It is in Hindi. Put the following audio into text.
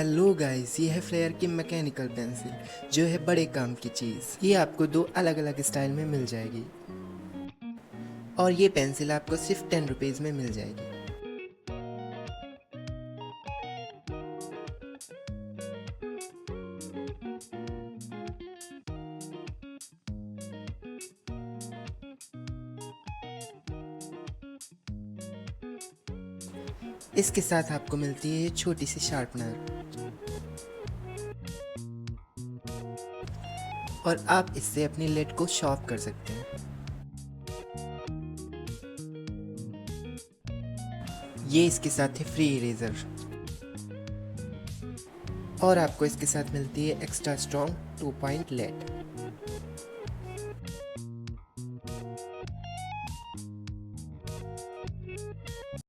हेलो गाइस, ये है फ्लेयर की मैकेनिकल पेंसिल जो है बड़े काम की चीज़। ये आपको दो अलग अलग स्टाइल में मिल जाएगी और ये पेंसिल आपको सिर्फ 10 रुपीज़ में मिल जाएगी। इसके साथ आपको मिलती है ये छोटी सी शार्पनर और आप इससे अपनी लेड को शार्प कर सकते हैं। ये इसके साथ है फ्री इरेजर और आपको इसके साथ मिलती है एक्स्ट्रा स्ट्रॉन्ग 2 पॉइंट लेड।